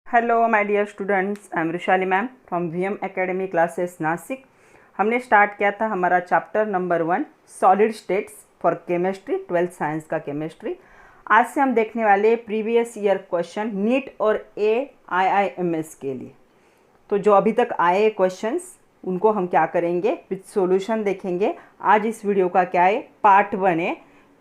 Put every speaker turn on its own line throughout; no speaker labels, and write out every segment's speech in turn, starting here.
Hello my dear students, I am Rushali ma'am from VM academy classes Nashik. हमने start किया था हमारा chapter number 1 solid states for chemistry, 12th science का chemistry. आज से हम देखने वाले प्रीवियस ईयर क्वेश्चन नीट और AIIMS के लिए। तो जो अभी तक आए क्वेश्चंस उनको हम क्या करेंगे, विथ सॉल्यूशन देखेंगे। आज इस वीडियो का क्या है, पार्ट 1 है।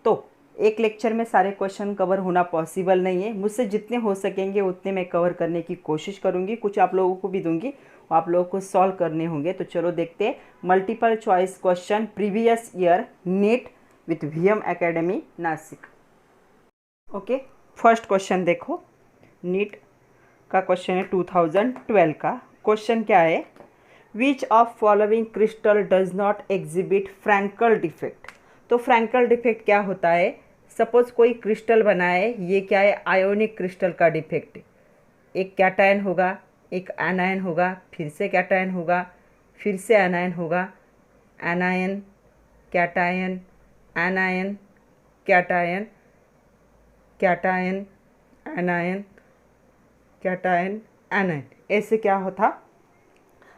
तो एक लेक्चर में सारे क्वेश्चन कवर होना पॉसिबल नहीं है। मुझसे जितने हो सकेंगे उतने मैं कवर करने की कोशिश करूंगी। कुछ आप लोगों को भी दूंगी, आप लोगों को सॉल्व करने होंगे। तो चलो देखते हैं multiple choice question previous year NEET with VM academy Nashik. Okay, first question देखो, नीट का क्वेश्चन है 2012 का। क्वेश्चन क्या है, which of following crystal does not exhibit Frenkel defect. तो फ्रैंकल डिफेक्ट क्या होता है, सपोज कोई क्रिस्टल बना है, ये क्या है, आयोनिक क्रिस्टल का डिफेक्ट। एक कैटायन होगा, एक एनायन होगा, फिर से कैटायन होगा, फिर से एनायन होगा, anion cation, anion cation, cation anion, cation anion, ऐसे क्या होता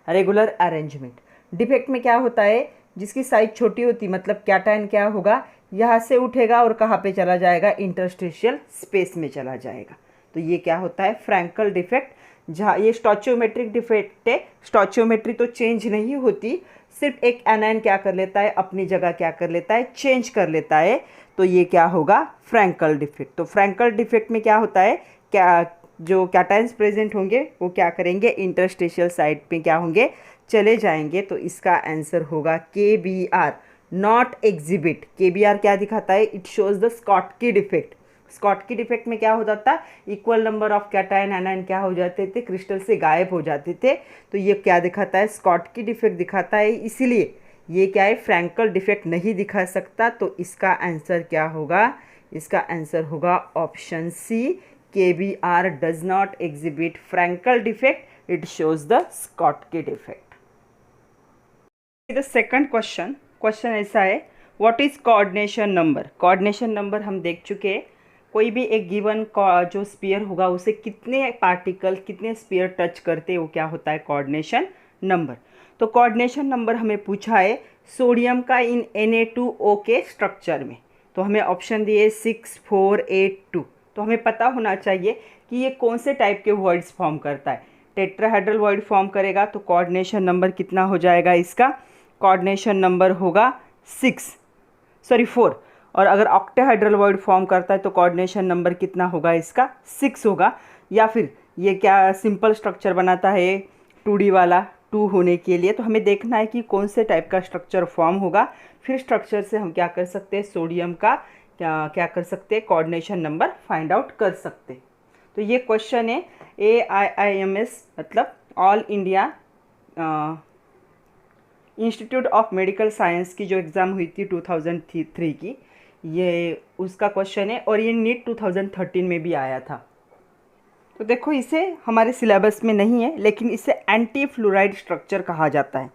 रेगुलर अरेंजमेंट। डिफेक्ट में क्या होता है, जिसकी साइज छोटी होती, मतलब कैटायन क्या होगा, यहाँ से उठेगा और कहाँ पे चला जाएगा, इंटरस्टिशियल स्पेस में चला जाएगा। तो ये क्या होता है, फ्रैंकल डिफेक्ट। जहाँ ये स्टोचियोमेट्रिक डिफेक्ट है, स्टोचियोमेट्री तो चेंज नहीं होती, सिर्फ एक एनायन क्या कर लेता है, अपनी जगह क्या कर लेता है, चेंज कर लेता है। तो ये क्या होगा, फ्रैंकल डिफेक्ट। तो फ्रैंकल डिफेक्ट में क्या होता है, क्या जो कैटायंस प्रेजेंट होंगे वो क्या करेंगे, इंटरस्टिशियल साइड पे क्या होंगे, चले जाएंगे। तो इसका आंसर होगा KBR, नॉट एग्जिबिट। KBR क्या दिखाता है, it shows the Schottky defect. Schottky defect में क्या हो जाता, equal number of cation anion क्या हो जाते थे, क्रिस्टल से गायब हो जाते थे। तो ये क्या दिखाता है, स्कॉटकी डिफेक्ट दिखाता है, इसीलिए ये क्या है, फ्रैंकल डिफेक्ट नहीं दिखा सकता। तो इसका आंसर क्या होगा, इसका आंसर होगा option C, KBR does not exhibit Frankel defect, it shows the Schottky defect. The second question ऐसा है, what is coordination number। coordination number हम देख चुके हैं, कोई भी एक गिवन जो स्पीयर होगा उसे कितने पार्टिकल, कितने स्पीयर टच करते हैं, वो क्या होता है, कोऑर्डिनेशन नंबर। तो कोऑर्डिनेशन नंबर हमें पूछा है सोडियम का इन Na2O के स्ट्रक्चर में। तो हमें ऑप्शन दिए 6, 4, 8, 2। तो हमें पता होना चाहिए कि ये कौन से टाइप के वर्ड्स फॉर्म करता है। टेट्राहेड्रल वर्ड फॉर्म करेगा तो कोऑर्डिनेशन नंबर कितना हो जाएगा, इसका कोऑर्डिनेशन नंबर होगा 4। और अगर ऑक्टाहेड्रल वर्ड फॉर्म करता है तो कोऑर्डिनेशन नंबर कितना होगा, इसका 6 होगा। या फिर ये क्या सिंपल स्ट्रक्चर बनाता है 2D वाला, 2 होने के लिए। तो हमें देखना है कि कौन से टाइप का स्ट्रक्चर फॉर्म होगा, फिर स्ट्रक्चर से हम क्या कर सकते हैं, सोडियम का क्या कर सकते हैं, कोऑर्डिनेशन नंबर फाइंड आउट कर सकते हैं। तो ये क्वेश्चन है AIIMS, मतलब all India institute of medical science की जो एग्ज़ाम हुई थी 2003 की, ये उसका क्वेश्चन है। और ये नीट 2013 में भी आया था। तो देखो, इसे हमारे सिलेबस में नहीं है, लेकिन इसे एंटी फ्लोराइड स्ट्रक्चर कहा जाता है।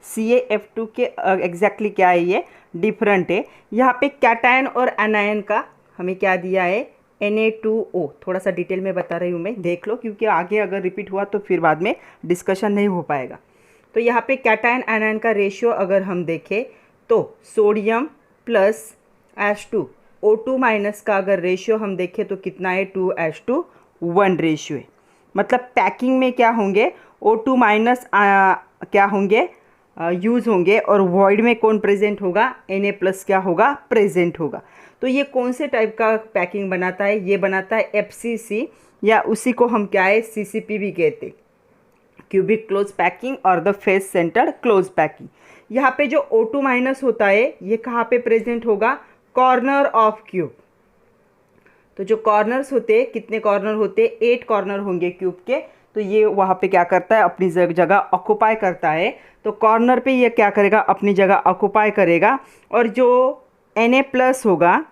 CaF2 के एग्जैक्टली क्या है, ये डिफरेंट है। यहाँ पे कैटायन और एनायन का हमें क्या दिया है, Na2O। थोड़ा सा डिटेल में बता रही हूँ मैं, देख लो, क्योंकि आगे अगर रिपीट हुआ तो फिर बाद में डिस्कशन नहीं हो पाएगा। तो यहाँ पे कैटायन एनायन का रेशियो अगर हम देखें तो sodium plus H2, O2 minus का अगर रेशियो हम देखें तो कितना है, 2:1 रेशियो है। मतलब पैकिंग में क्या होंगे, O2 माइनस क्या होंगे, यूज़ होंगे, और वॉइड में कौन प्रेजेंट होगा, Na प्लस क्या होगा, प्रेजेंट होगा। तो ये कौन से टाइप का पैकिंग बनाता है, ये बनाता है FCC, या उसी को हम क्या है, CCP भी कहते हैं, क्यूबिक क्लोज पैकिंग और the face centred close packing. यहाँ पे जो O2 माइनस होता है ये कहाँ पे प्रेजेंट होगा, कॉर्नर ऑफ क्यूब। तो जो कॉर्नर्स होते हैं, कितने कॉर्नर होते हैं, 8 कॉर्नर होंगे क्यूब के। तो ये वहाँ पे क्या करता है, अपनी जगह ऑक्यूपाई करता है। तो कॉर्नर पे ये क्या करेगा, अपनी जगह ऑक्यूपाई करेगा। और जो Na प्लस होगा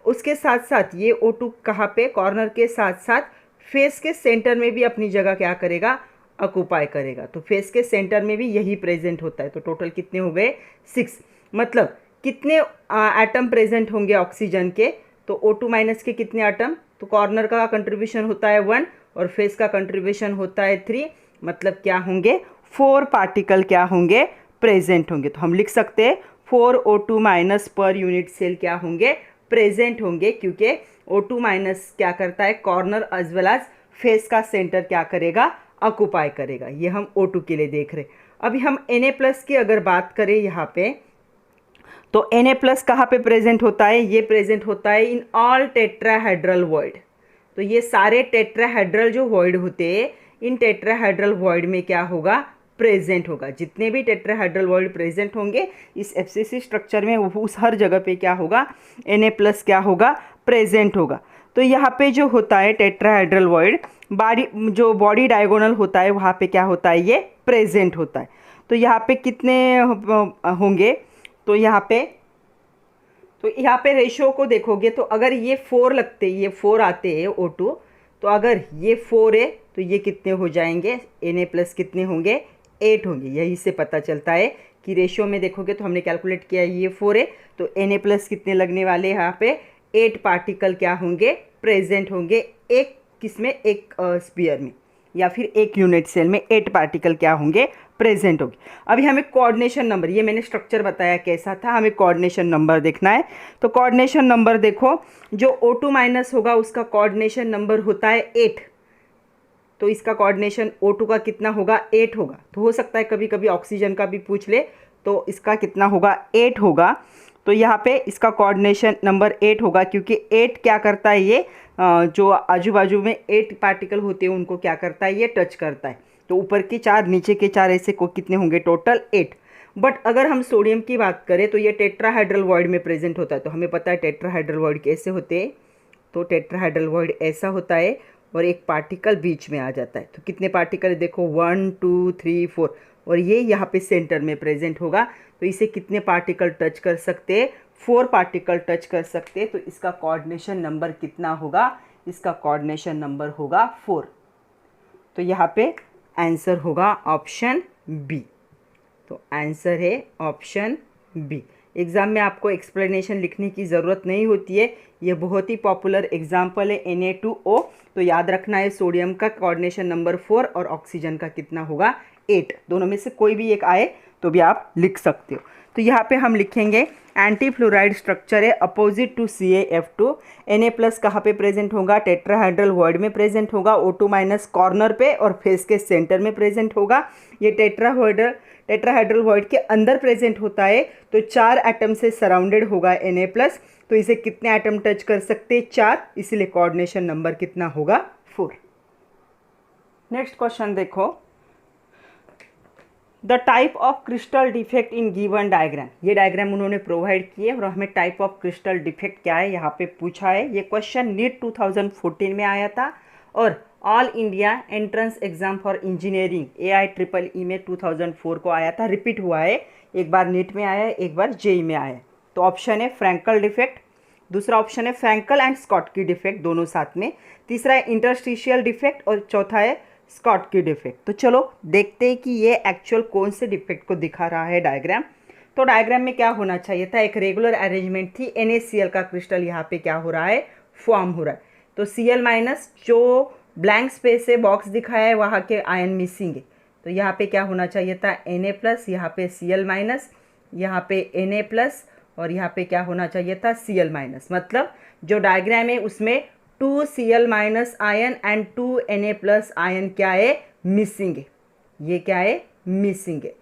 उसके साथ साथ ये O2 कहाँ पे, कॉर्नर के साथ साथ फेस के सेंटर में भी अपनी जगह क्या करेगा, ऑक्यूपाई करेगा। तो फेस के सेंटर में भी यही प्रेजेंट होता है। तो टोटल कितने हो गए, 6। मतलब कितने एटम प्रेजेंट होंगे ऑक्सीजन के, तो O2 माइनस के कितने एटम, तो कॉर्नर का कंट्रीब्यूशन होता है 1 और फेस का कंट्रीब्यूशन होता है 3, मतलब क्या होंगे 4 पार्टिकल क्या होंगे प्रेजेंट होंगे। तो हम लिख सकते हैं 4 O2 minus per unit cell क्या होंगे प्रेजेंट होंगे, क्योंकि O2 माइनस क्या करता है corner as well as face का सेंटर क्या करेगा ऑक्यूपाई करेगा। ये हम O2 के लिए देख रहे हैं। अभी हम Na+ की अगर बात करें यहाँ पे, तो Na+ कहाँ पे प्रेजेंट होता है, ये प्रेजेंट होता है इन ऑल टेट्राहेड्रल वॉइड। तो ये सारे टेट्राहेड्रल जो वॉइड होते हैं, इन टेट्राहेड्रल वॉइड में क्या होगा प्रेजेंट होगा। जितने भी टेट्राहेड्रल वॉइड प्रेजेंट होंगे इस FCC स्ट्रक्चर में, उस हर जगह पे क्या होगा Na+ क्या होगा प्रेजेंट होगा। तो यहाँ पे जो होता है टेट्राहेड्रल वॉइड जो बॉडी डायगोनल होता है वहाँ पे क्या होता है ये प्रेजेंट होता है। तो यहाँ पे कितने होंगे, तो यहाँ पे रेशियो को देखोगे तो अगर ये 4 लगते, ये 4 आते हैं O2, तो अगर ये 4 है तो ये कितने हो जाएंगे Na+ कितने होंगे 8 होंगे। यही से पता चलता है कि रेशियो में देखोगे तो हमने कैलकुलेट किया ये 4 है तो Na+ कितने लगने वाले यहाँ पे 8 पार्टिकल क्या होंगे प्रेजेंट होंगे एक किसमें एक स्पीयर में या फिर एक यूनिट सेल में 8 पार्टिकल क्या होंगे प्रेजेंट होगी। अभी हमें कोऑर्डिनेशन नंबर, ये मैंने स्ट्रक्चर बताया कैसा था, हमें कोऑर्डिनेशन नंबर देखना है। तो कोऑर्डिनेशन नंबर देखो, जो O2 माइनस होगा उसका कोऑर्डिनेशन नंबर होता है 8, तो इसका कोऑर्डिनेशन O2 का कितना होगा 8 होगा। तो हो सकता है कभी कभी ऑक्सीजन का भी पूछ ले, तो इसका कितना होगा 8 होगा। तो यहाँ पे इसका कोऑर्डिनेशन नंबर 8 होगा, क्योंकि 8 क्या करता है ये जो आजू बाजू में 8 पार्टिकल होते हैं उनको क्या करता है ये टच करता है। तो ऊपर के 4 नीचे के 4 ऐसे को कितने होंगे टोटल 8। बट अगर हम सोडियम की बात करें तो ये टेट्राहाइड्रल वॉइड में प्रेजेंट होता है। तो हमें पता है टेट्राहाइड्रल वॉइड कैसे होते हैं, तो टेट्राहाइड्रल वॉइड ऐसा होता है और एक पार्टिकल बीच में आ जाता है। तो कितने पार्टिकल देखो 1 2 3 4, और ये यहाँ पे सेंटर में प्रेजेंट होगा। तो इसे कितने पार्टिकल टच कर सकते हैं 4 पार्टिकल टच कर सकते हैं। तो इसका कोऑर्डिनेशन नंबर कितना होगा, इसका कोऑर्डिनेशन नंबर होगा 4। तो यहाँ पे आंसर होगा ऑप्शन बी। तो आंसर है ऑप्शन बी। एग्ज़ाम में आपको एक्सप्लेनेशन लिखने की ज़रूरत नहीं होती है, ये बहुत ही पॉपुलर एग्जाम्पल है Na2O। तो याद रखना है सोडियम का कोऑर्डिनेशन नंबर 4 और ऑक्सीजन का कितना होगा 8, दोनों में से कोई भी एक आए तो भी आप लिख सकते हो। तो यहाँ पे हम लिखेंगे एंटी फ्लोराइड स्ट्रक्चर है अपोजिट टू CaF2। Na+ कहाँ पे प्रेजेंट होगा टेट्राहाइड्रल वॉइड में प्रेजेंट होगा, O2 माइनस कॉर्नर पे और फेस के सेंटर में प्रेजेंट होगा। ये टेट्राहाइड्रल वॉइड के अंदर प्रेजेंट होता है, तो 4 एटम से सराउंडेड होगा Na+। तो इसे कितने एटम टच कर सकते हैं 4, इसलिए कोऑर्डिनेशन नंबर कितना होगा 4। नेक्स्ट क्वेश्चन देखो, the type of crystal defect in given diagram. ये डायग्राम उन्होंने प्रोवाइड किए और हमें टाइप ऑफ क्रिस्टल डिफेक्ट क्या है यहाँ पे पूछा है। ये क्वेश्चन नीट 2014 में आया था और all India entrance exam for engineering AIEEE में 2004 को आया था, रिपीट हुआ है, एक बार नीट में आया है एक बार JEE में आया है। तो ऑप्शन है फ्रैंकल डिफेक्ट, दूसरा ऑप्शन है फ्रैंकल एंड स्कॉटकी डिफेक्ट दोनों साथ में, तीसरा है इंटरस्टिशियल डिफेक्ट और चौथा है स्कॉटकी डिफेक्ट। तो चलो देखते हैं कि ये एक्चुअल कौन से डिफेक्ट को दिखा रहा है डायग्राम। तो डायग्राम में क्या होना चाहिए था, एक रेगुलर अरेंजमेंट थी, NaCl का क्रिस्टल यहाँ पे क्या हो रहा है फॉर्म हो रहा है। तो Cl- जो ब्लैंक स्पेस है बॉक्स दिखाया है वहाँ के आयन मिसिंग है। तो यहाँ पे क्या होना चाहिए था Na+, यहाँ पे Cl-, यहाँ पे Na+, और यहाँ पे क्या होना चाहिए था Cl-। मतलब जो डायग्राम है उसमें 2 Cl- ion and 2 Na+ ion क्या है मिसिंग है, ये क्या है मिसिंग है।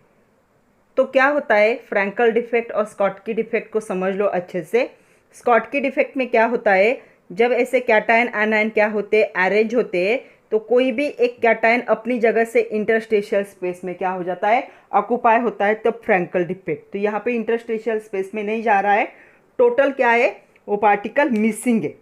तो क्या होता है फ्रैंकल डिफेक्ट और स्कॉटकी डिफेक्ट को समझ लो अच्छे से। स्कॉटकी डिफेक्ट में क्या होता है, जब ऐसे कैटायन एनायन क्या होते हैं अरेंज होते हैं, तो कोई भी एक कैटायन अपनी जगह से इंटरस्टेशियल स्पेस में क्या हो जाता है ऑक्यूपाई होता है, तब फ्रैंकल डिफेक्ट। तो यहाँ पे इंटरस्टेशियल स्पेस में नहीं जा रहा है, टोटल क्या है वो पार्टिकल मिसिंग है।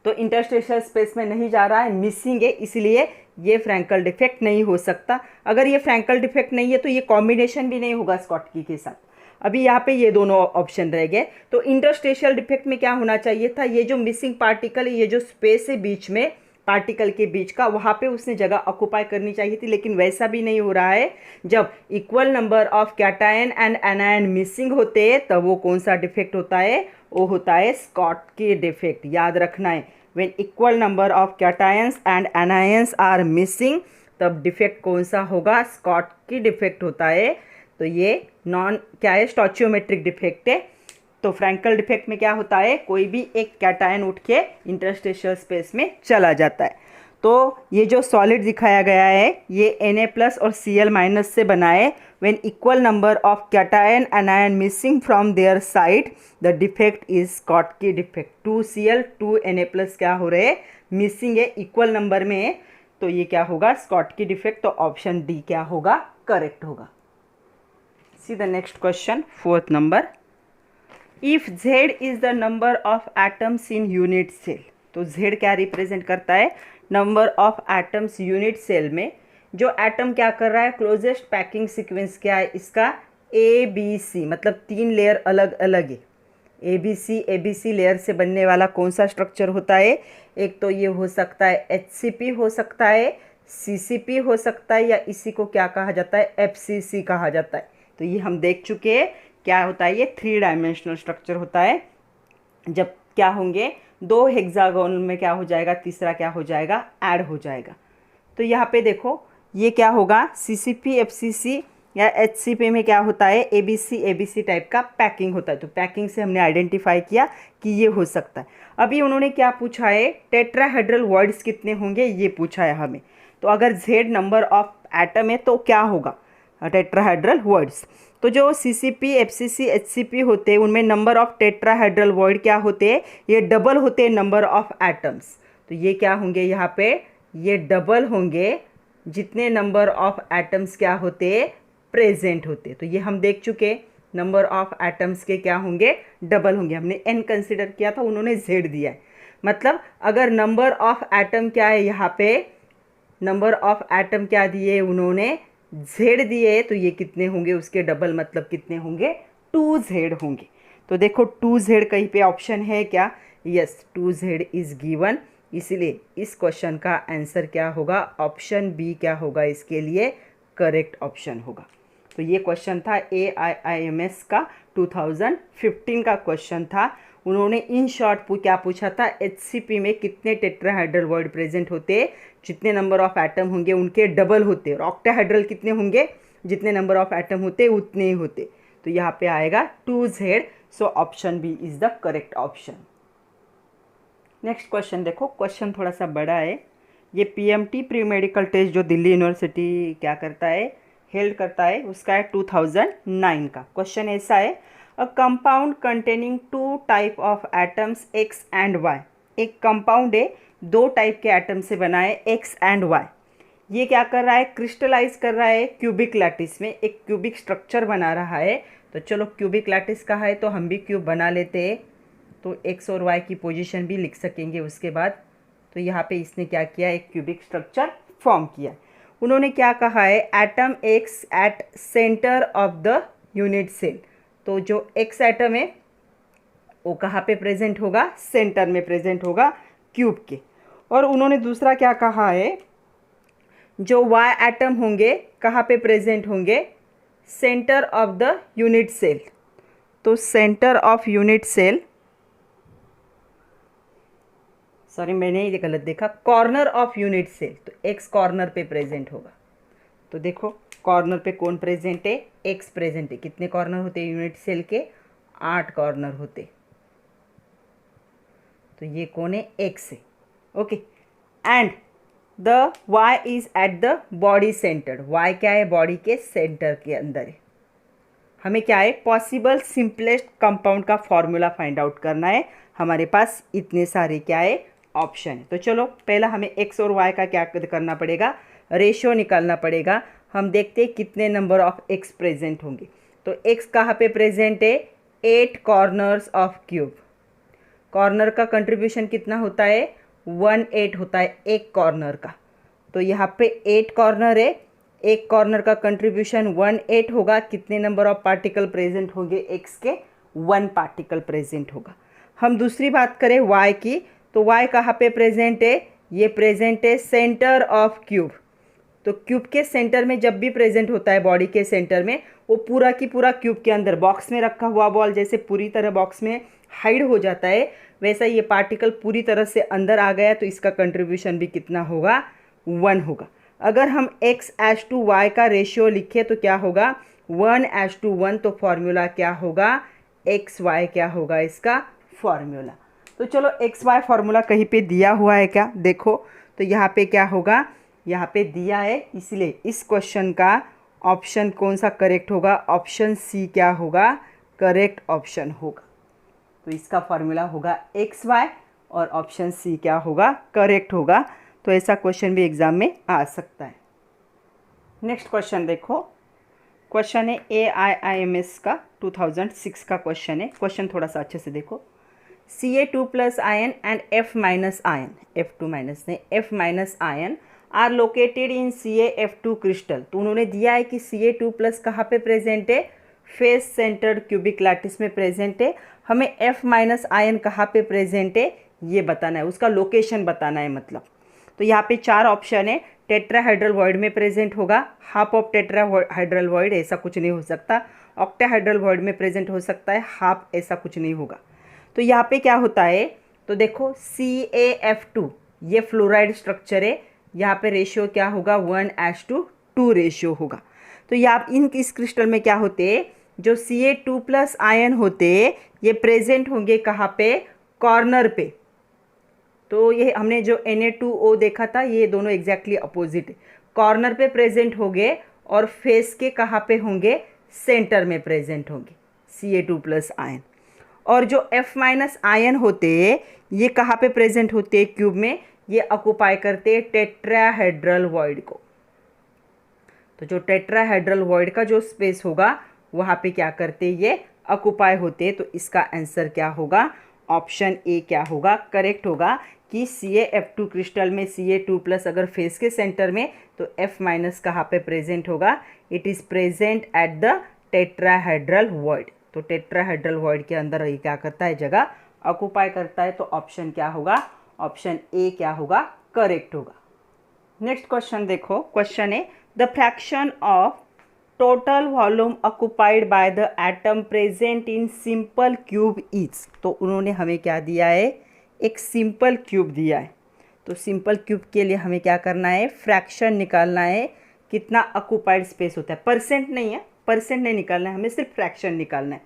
तो इंटरस्टेशियल स्पेस में नहीं जा रहा है, मिसिंग है, इसलिए ये फ्रैंकल डिफेक्ट नहीं हो सकता। अगर ये फ्रैंकल डिफेक्ट नहीं है तो ये कॉम्बिनेशन भी नहीं होगा स्कॉटकी के साथ। अभी यहाँ पे ये दोनों ऑप्शन रह गए। तो इंटरस्टेशियल डिफेक्ट में क्या होना चाहिए था, ये जो मिसिंग पार्टिकल है, ये जो स्पेस है बीच में पार्टिकल के बीच का, वहाँ पे उसने जगह ऑक्यूपाई करनी चाहिए थी, लेकिन वैसा भी नहीं हो रहा है। जब equal number of cation and anion missing होते हैं तब वो कौन सा डिफेक्ट होता है, वो होता है स्कॉटकी डिफेक्ट। याद रखना है when equal number of cations and anions are missing, तब डिफेक्ट कौन सा होगा? स्कॉटकी डिफेक्ट होता है। तो ये नॉन क्या है? स्टोचियोमेट्रिक डिफेक्ट है। तो फ्रैंकल डिफेक्ट में क्या होता है? कोई भी एक कैटायन उठ के इंटरस्टेशियल स्पेस में चला जाता है। तो ये जो सॉलिड दिखाया गया है ये Na+ और Cl- से बना है। When equal number of cation anion missing from their side, the defect is Schottky defect. 2Cl 2Na+ क्या हो रहे हैं? मिसिंग है, इक्वल नंबर में है। तो ये क्या होगा? Schottky defect. तो ऑप्शन डी क्या होगा? करेक्ट होगा। See the next question, 4th number. If Z is the number of atoms in unit cell, तो Z क्या रिप्रेजेंट करता है? Number of atoms unit cell में। जो एटम क्या कर रहा है? क्लोजेस्ट पैकिंग सीक्वेंस क्या है इसका? ABC, मतलब 3 लेयर अलग अलग है। ABC लेयर से बनने वाला कौन सा स्ट्रक्चर होता है? एक तो ये हो सकता है HCP हो सकता है, CCP हो सकता है, या इसी को क्या कहा जाता है? FCC कहा जाता है। तो ये हम देख चुके हैं क्या होता है। ये 3 डायमेंशनल स्ट्रक्चर होता है। जब क्या होंगे? 2 हेक्सागोन में क्या हो जाएगा? तीसरा क्या हो जाएगा? ऐड हो जाएगा। तो यहाँ पे देखो ये क्या होगा? CCP FCC या HCP में क्या होता है? ABC टाइप का पैकिंग होता है। तो पैकिंग से हमने आइडेंटिफाई किया कि ये हो सकता है। अभी उन्होंने क्या पूछा है? टेट्राहेड्रल वॉइड्स कितने होंगे ये पूछा है हमें। तो अगर Z नंबर ऑफ एटम है तो क्या होगा? Tetrahedral voids. तो जो CCP FCC HCP होते हैं उनमें नंबर ऑफ टेट्राहेड्रल वॉइड क्या होते हैं? ये डबल होते हैं नंबर ऑफ एटम्स। तो ये क्या होंगे यहाँ पे? ये डबल होंगे जितने नंबर ऑफ एटम्स क्या होते हैं? प्रेजेंट होते। तो ये हम देख चुके, नंबर ऑफ एटम्स के क्या होंगे? डबल होंगे। हमने n कंसिडर किया था, उन्होंने Z दिया है। मतलब अगर नंबर ऑफ एटम क्या है यहाँ पे? नंबर ऑफ एटम क्या दिए उन्होंने? Z दिए। तो ये कितने होंगे? उसके डबल, मतलब कितने होंगे? 2Z होंगे। तो देखो 2Z कहीं पे ऑप्शन है क्या? Yes, 2Z is given. इसलिए इस क्वेश्चन का आंसर क्या होगा? ऑप्शन बी क्या होगा इसके लिए? करेक्ट ऑप्शन होगा। तो ये क्वेश्चन था AIIMS का 2015 का क्वेश्चन था। उन्होंने इन शॉर्ट क्या पूछा था? HCP में कितने टेट्राहेड्रल वॉइड प्रेजेंट होते? जितने नंबर ऑफ एटम होंगे उनके डबल होते। और ऑक्टाहेड्रल कितने होंगे? जितने नंबर ऑफ एटम होते उतने ही होते। तो यहाँ पे आएगा 2Z। So option B is the correct option. Next question देखो, क्वेश्चन थोड़ा सा बड़ा है। ये PMT प्री मेडिकल टेस्ट जो दिल्ली यूनिवर्सिटी क्या करता है? हेल्ड करता है, उसका है 2009 का। क्वेश्चन ऐसा है, a compound containing 2 type of atoms X and Y। एक कंपाउंड है, 2 टाइप के एटम से बना है X एंड Y। ये क्या कर रहा है? क्रिस्टलाइज कर रहा है क्यूबिक लैटिस में, एक क्यूबिक स्ट्रक्चर बना रहा है। तो चलो क्यूबिक लैटिस का है तो हम भी क्यूब बना लेते हैं। तो X और Y की पोजीशन भी लिख सकेंगे उसके बाद। तो यहाँ पे इसने क्या किया? एक क्यूबिक स्ट्रक्चर फॉर्म किया। उन्होंने क्या कहा है? Atom X at centre of the unit cell. तो जो X एटम है वो कहाँ पे प्रेजेंट होगा? सेंटर में प्रेजेंट होगा क्यूब के। और उन्होंने दूसरा क्या कहा है? जो Y एटम होंगे कहाँ पे प्रेजेंट होंगे? Centre of the unit cell. तो centre of unit cell, sorry मैंने ये गलत देखा, कॉर्नर ऑफ यूनिट सेल। तो X कॉर्नर पे प्रेजेंट होगा। तो देखो कॉर्नर पे कौन प्रेजेंट है? X प्रेजेंट है। कितने कॉर्नर होते हैं यूनिट सेल के? 8 कॉर्नर होते। तो ये कौन है? X है। Okay, and the Y is at the body centre. Y क्या है? बॉडी के सेंटर के अंदर है। हमें क्या है? पॉसिबल सिंपलेस्ट कंपाउंड का फॉर्मूला फाइंड आउट करना है। हमारे पास इतने सारे क्या है? ऑप्शन है। तो चलो पहला हमें X और Y का क्या करना पड़ेगा? रेशियो निकालना पड़ेगा। हम देखते हैं कितने नंबर ऑफ X प्रेजेंट होंगे। तो X कहाँ पे प्रेजेंट है? 8 कॉर्नर्स ऑफ क्यूब। कॉर्नर का कंट्रीब्यूशन कितना होता है? 1/8 होता है एक कॉर्नर का। तो यहाँ पे 8 कॉर्नर है, एक कॉर्नर का कंट्रीब्यूशन 1/8 होगा। कितने नंबर ऑफ पार्टिकल प्रेजेंट होंगे X के? 1 पार्टिकल प्रेजेंट होगा। हम दूसरी बात करें Y की, तो Y कहाँ पे प्रेजेंट है? ये प्रेजेंट है सेंटर ऑफ क्यूब। तो क्यूब के सेंटर में जब भी प्रेजेंट होता है बॉडी के सेंटर में, वो पूरा की पूरा क्यूब के अंदर बॉक्स में रखा हुआ बॉल जैसे पूरी तरह बॉक्स में हाइड हो जाता है, वैसा ये पार्टिकल पूरी तरह से अंदर आ गया, तो इसका कंट्रीब्यूशन भी कितना होगा, 1 होगा। अगर हम x/y का रेशियो लिखें तो क्या होगा, 1/1, तो फॉर्मूला क्या होगा, xy क्या होगा इसका फॉर्मूला। तो चलो xy फॉर्मूला कहीं पे दिया हुआ है क्या, देखो तो यहाँ पे क्या होगा, यहाँ पे दिया है, इसलिए इस क्वेश्चन का ऑप्शन कौन सा करेक्ट होगा, ऑप्शन सी क्या होगा, करेक्ट ऑप्शन होगा। तो इसका फॉर्मूला होगा xy और ऑप्शन सी क्या होगा, करेक्ट होगा। तो ऐसा क्वेश्चन भी एग्जाम में आ सकता है। नेक्स्ट क्वेश्चन देखो, क्वेश्चन है AIIMS का 2006 का क्वेश्चन है। क्वेश्चन थोड़ा सा अच्छे से देखो, Ca2+ ion and F- ion, F2- नहीं, F- ion are located in CaF2 crystal. तो उन्होंने दिया है कि Ca2+ कहाँ पे प्रेजेंट है, फेस सेंटर्ड क्यूबिक लैटिस में प्रेजेंट है। हमें F- आयन कहाँ पे प्रेजेंट है ये बताना है, उसका लोकेशन बताना है मतलब। तो यहाँ पे 4 ऑप्शन है, टेट्राहेड्रल वॉइड में प्रेजेंट होगा, हाफ ऑफ टेट्राहेड्रल वॉइड, ऐसा कुछ नहीं हो सकता, ऑक्टाहेड्रल वॉइड में प्रेजेंट हो सकता है, हाफ, ऐसा कुछ नहीं होगा। तो यहाँ पे क्या होता है, तो देखो CaF2 ये फ्लोराइड स्ट्रक्चर है, यहाँ पे रेशियो क्या होगा, 1:2 रेशियो होगा। तो यहाँ इस क्रिस्टल में क्या होते हैं, जो Ca2+ आयन होते हैं ये प्रेजेंट होंगे कहाँ पे, कॉर्नर पे। तो ये हमने जो Na2O देखा था, ये दोनों एग्जैक्टली अपोजिट है, कॉर्नर पे प्रेजेंट होंगे और फेस के कहाँ पे होंगे, सेंटर में प्रेजेंट होंगे Ca2+ आयन। और जो F- आयन होते हैं ये कहाँ पे प्रेजेंट होते हैं क्यूब में, ये ऑक्युपाई करते हैं टेट्राहेड्रल वॉइड को। तो जो टेट्राहेड्रल वॉइड का जो स्पेस होगा वहाँ पे क्या करते हैं, ये ऑक्युपाई होते हैं। तो इसका आंसर क्या होगा, ऑप्शन ए क्या होगा, करेक्ट होगा कि CaF2 क्रिस्टल में Ca2+ अगर फेस के सेंटर में, तो F- कहाँ पे प्रेजेंट होगा, it is present at the tetrahedral void. तो टेट्राहेड्रल वॉइड के अंदर ये क्या करता है, जगह ऑक्युपाई करता है। तो ऑप्शन क्या होगा, ऑप्शन ए क्या होगा, करेक्ट होगा। नेक्स्ट क्वेश्चन देखो, क्वेश्चन है the fraction of total volume occupied by the atom present in simple cube is. तो उन्होंने हमें क्या दिया है, एक सिंपल क्यूब दिया है। तो सिंपल क्यूब के लिए हमें क्या करना है, फ्रैक्शन निकालना है, कितना ऑक्युपाइड स्पेस होता है, परसेंट नहीं है, परसेंट नहीं निकालना है, हमें सिर्फ फ्रैक्शन निकालना है।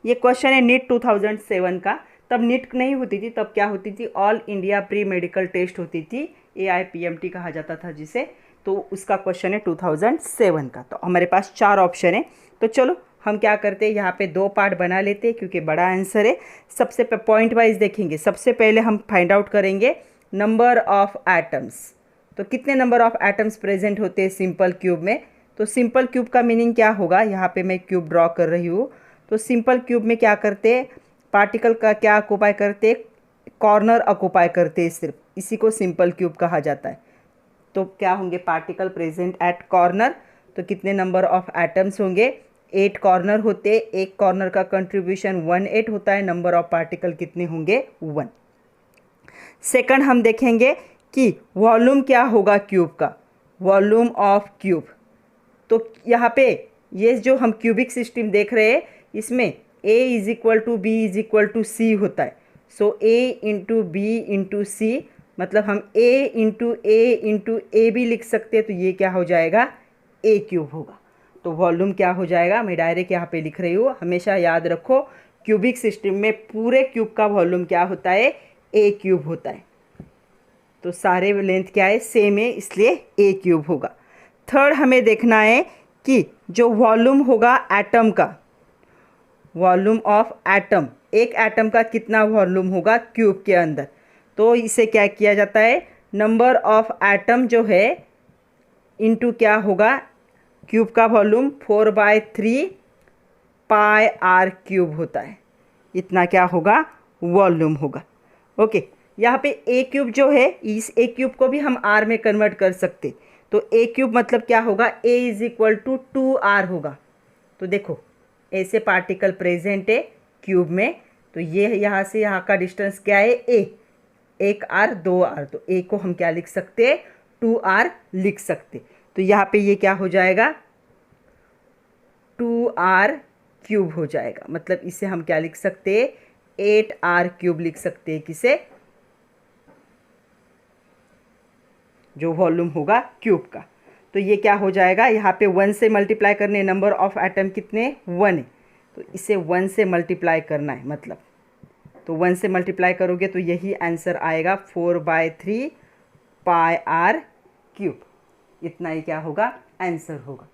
ये क्वेश्चन है नीट 2007 का। तब नीट नहीं होती थी, तब क्या होती थी, all India pre medical test होती थी, AIPMT कहा जाता था जिसे। तो उसका क्वेश्चन है 2007 का। तो हमारे पास 4 ऑप्शन है। तो चलो हम क्या करते हैं, यहाँ पे 2 पार्ट बना लेते हैं क्योंकि बड़ा आंसर है। सबसे पॉइंट वाइज देखेंगे। सबसे पहले हम फाइंड आउट करेंगे नंबर ऑफ एटम्स। तो कितने नंबर ऑफ एटम्स प्रेजेंट होते हैं सिंपल क्यूब में। तो सिंपल क्यूब का मीनिंग क्या होगा, यहाँ पे मैं क्यूब ड्रॉ कर रही हूँ। तो सिंपल क्यूब में क्या करते हैं, पार्टिकल का क्या ऑक्युपाई करते, कॉर्नर ऑक्युपाई करते हैं सिर्फ, इसी को सिंपल क्यूब कहा जाता है। तो क्या होंगे, पार्टिकल प्रेजेंट एट कॉर्नर। तो कितने नंबर ऑफ एटम्स होंगे, 8 कॉर्नर होते, एक कॉर्नर का कंट्रीब्यूशन 1/8 होता है, नंबर ऑफ पार्टिकल कितने होंगे, 1। सेकंड हम देखेंगे कि वॉल्यूम क्या होगा क्यूब का, वॉल्यूम ऑफ क्यूब। तो यहाँ पे ये जो हम क्यूबिक सिस्टम देख रहे हैं, इसमें A = B = C होता है। सो A × B × C, मतलब हम A भी लिख सकते हैं। तो ये क्या हो जाएगा, A³ होगा। तो वॉल्यूम क्या हो जाएगा, मैं डायरेक्ट यहाँ पे लिख रही हूँ। हमेशा याद रखो क्यूबिक सिस्टम में पूरे क्यूब का वॉल्यूम क्या होता है, A³ होता है। तो सारे लेंथ क्या है, सेम है, इसलिए A³ होगा। थर्ड हमें देखना है कि जो वॉल्यूम होगा एटम का, वॉल्यूम ऑफ एटम, एक एटम का कितना वॉल्यूम होगा क्यूब के अंदर। तो इसे क्या किया जाता है, नंबर ऑफ एटम जो है इनटू क्या होगा, क्यूब का वॉल्यूम 4/3 πr³ होता है। इतना क्या होगा, वॉल्यूम होगा। ओके, यहाँ पे A³ जो है, इस A³ को भी हम R में कन्वर्ट कर सकते। तो A³ मतलब क्या होगा, A = 2R होगा। तो देखो ऐसे पार्टिकल प्रेजेंट है क्यूब में। तो ये यहाँ से यहाँ का डिस्टेंस क्या है, A, 1R 2R। तो A को हम क्या लिख सकते हैं, 2R लिख सकते। तो यहाँ पे ये क्या हो जाएगा 2r³ हो जाएगा। मतलब इसे हम क्या लिख सकते हैं 8r³ लिख सकते हैं। किसे? जो वॉल्यूम होगा क्यूब का। तो ये क्या हो जाएगा, यहाँ पे 1 से मल्टीप्लाई करने, नंबर ऑफ एटम कितने 1 है, तो इसे 1 से मल्टीप्लाई करना है। मतलब तो 1 से मल्टीप्लाई करोगे तो यही आंसर आएगा 4/3 πr³। इतना ही क्या होगा आंसर होगा।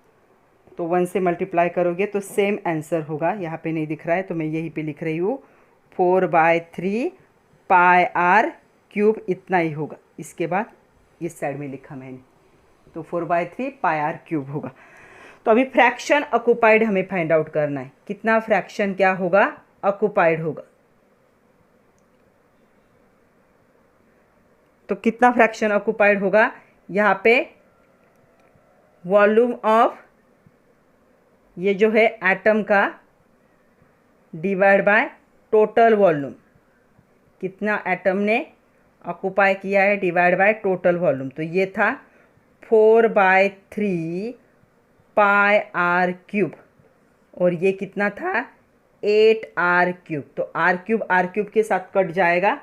तो 1 से मल्टीप्लाई करोगे तो सेम आंसर होगा। यहाँ पे नहीं दिख रहा है तो मैं यहीं पे लिख रही हूँ 4/3 πr³। इतना ही होगा। इसके बाद इस साइड में लिखा मैंने, तो 4/3 πr³ होगा। तो अभी फ्रैक्शन ऑक्युपाइड हमें फाइंड आउट करना है। कितना फ्रैक्शन क्या होगा ऑक्युपाइड होगा। तो कितना फ्रैक्शन ऑक्युपाइड होगा, यहाँ पे वॉल्यूम ऑफ ये जो है एटम का डिवाइड बाय टोटल वॉल्यूम, कितना एटम ने ऑक्युपाई किया है डिवाइड बाय टोटल वॉल्यूम। तो ये था 4/3 πr³ और ये कितना था 8r³। तो r³ के साथ कट जाएगा,